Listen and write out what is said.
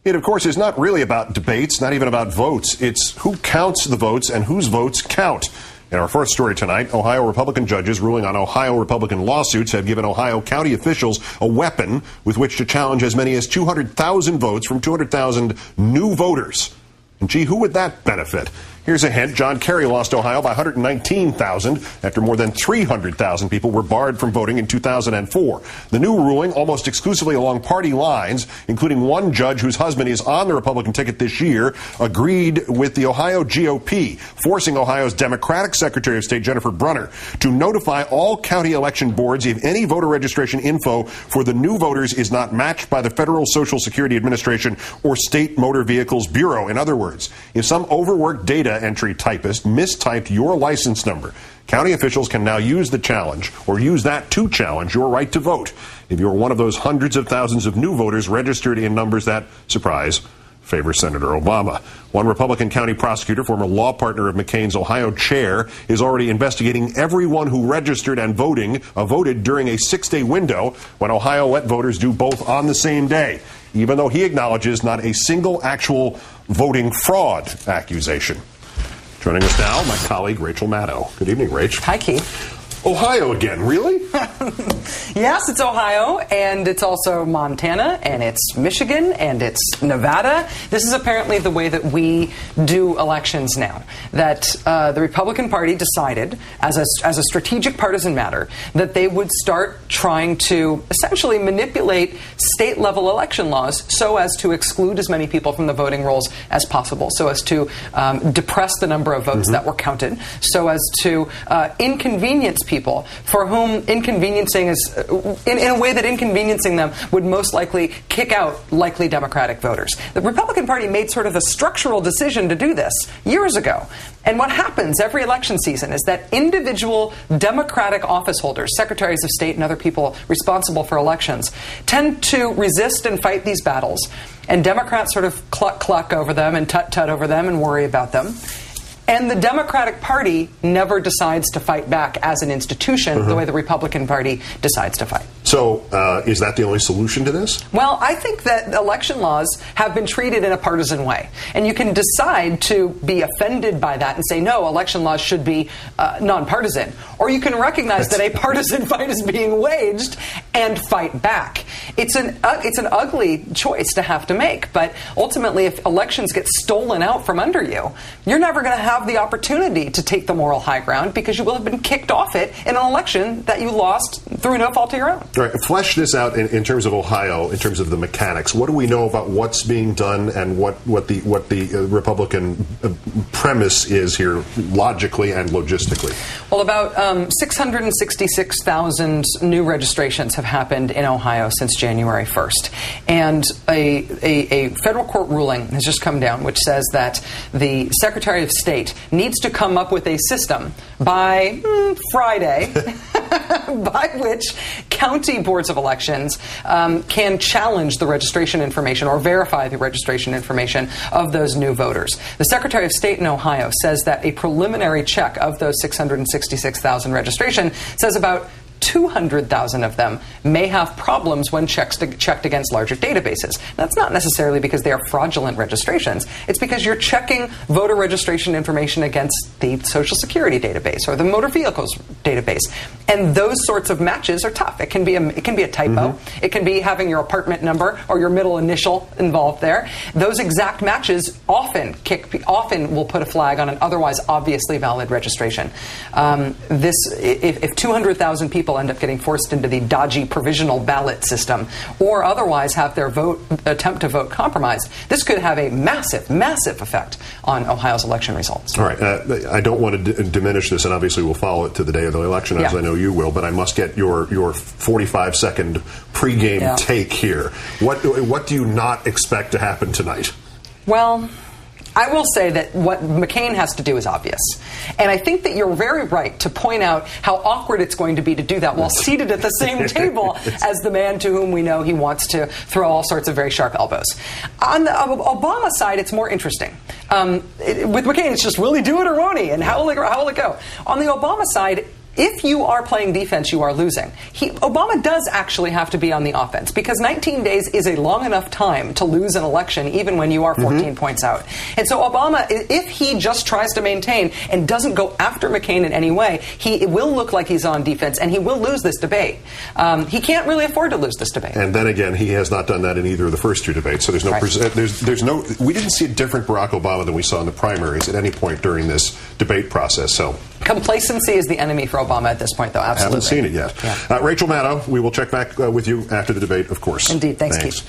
It, of course, is not really about debates, not even about votes. It's who counts the votes and whose votes count. In our first story tonight, Ohio Republican judges ruling on Ohio Republican lawsuits have given Ohio county officials a weapon with which to challenge as many as 200,000 votes from 200,000 new voters. And gee, who would that benefit? Here's a hint. John Kerry lost Ohio by 119,000 after more than 300,000 people were barred from voting in 2004. The new ruling, almost exclusively along party lines, including one judge whose husband is on the Republican ticket this year, agreed with the Ohio GOP, forcing Ohio's Democratic Secretary of State Jennifer Brunner to notify all county election boards if any voter registration info for the new voters is not matched by the Federal Social Security Administration or State Motor Vehicles Bureau. In other words, if some overworked data entry typist mistyped your license number, county officials can now use the challenge, or use that to challenge your right to vote if you're one of those hundreds of thousands of new voters registered in numbers that, surprise, favor Senator Obama. One Republican county prosecutor, former law partner of McCain's Ohio chair, is already investigating everyone who registered and voted during a 6-day window when Ohio let voters do both on the same day, even though he acknowledges not a single actual voting fraud accusation. Joining us now, my colleague, Rachel Maddow. Good evening, Rach. Hi, Keith. Ohio again, really? Yes, it's Ohio, and it's also Montana, and it's Michigan, and it's Nevada. This is apparently the way that we do elections now. That the Republican Party decided, as a strategic partisan matter, that they would start trying to essentially manipulate state-level election laws so as to exclude as many people from the voting rolls as possible, so as to depress the number of votes that were counted, so as to inconvenience people for whom inconveniencing is, in a way that inconveniencing them would most likely kick out likely Democratic voters. The Republican Party made sort of a structural decision to do this years ago. And what happens every election season is that individual Democratic office holders, secretaries of state and other people responsible for elections, tend to resist and fight these battles. And Democrats sort of cluck over them and tut over them and worry about them. And the Democratic Party never decides to fight back as an institution the way the Republican Party decides to fight. So is that the only solution to this? Well, I think that election laws have been treated in a partisan way. And you can decide to be offended by that and say, no, election laws should be nonpartisan. Or you can recognize that a partisan fight is being waged and fight back. It's an ugly choice to have to make. But ultimately, if elections get stolen out from under you, you're never going to have the opportunity to take the moral high ground because you will have been kicked off it in an election that you lost through no fault of your own. All right, flesh this out in terms of Ohio, in terms of the mechanics. What do we know about what's being done and what the Republican premise is here, logically and logistically? Well, about 666,000 new registrations have happened in Ohio since January 1st. And a federal court ruling has just come down which says that the Secretary of State needs to come up with a system by Friday by which county boards of elections can challenge the registration information or verify the registration information of those new voters. The Secretary of State in Ohio says that a preliminary check of those 666,000 registration says about 200,000 of them may have problems when checked against larger databases. That's not necessarily because they are fraudulent registrations. It's because you're checking voter registration information against the Social Security database or the motor vehicles database. And those sorts of matches are tough. It can be a typo. It can be having your apartment number or your middle initial involved there. Those exact matches often will put a flag on an otherwise obviously valid registration. If 200,000 people end up getting forced into the dodgy provisional ballot system or otherwise have their attempt to vote compromised, this could have a massive, massive effect on Ohio's election results. All right. I don't want to diminish this, and obviously we'll follow it to the day of the election, as I know you will, but I must get your 45-second pregame take here. What do you not expect to happen tonight? Well, I will say that what McCain has to do is obvious. And I think that you're very right to point out how awkward it's going to be to do that while seated at the same table as the man to whom we know he wants to throw all sorts of very sharp elbows. On the Obama side, it's more interesting. With McCain, it's just, will he do it or won't he? And how will it go? On the Obama side, if you are playing defense, you are losing. Obama does actually have to be on the offense, because 19 days is a long enough time to lose an election, even when you are 14 points out. And so Obama, if he just tries to maintain and doesn't go after McCain in any way, it will look like he's on defense, and he will lose this debate. He can't really afford to lose this debate. And then again, he has not done that in either of the first two debates. So there's no we didn't see a different Barack Obama than we saw in the primaries at any point during this debate process. So complacency is the enemy for Obama at this point, though. Absolutely. Haven't seen it yet. Yeah. Rachel Maddow, we will check back with you after the debate, of course. Indeed. Thanks, Keith.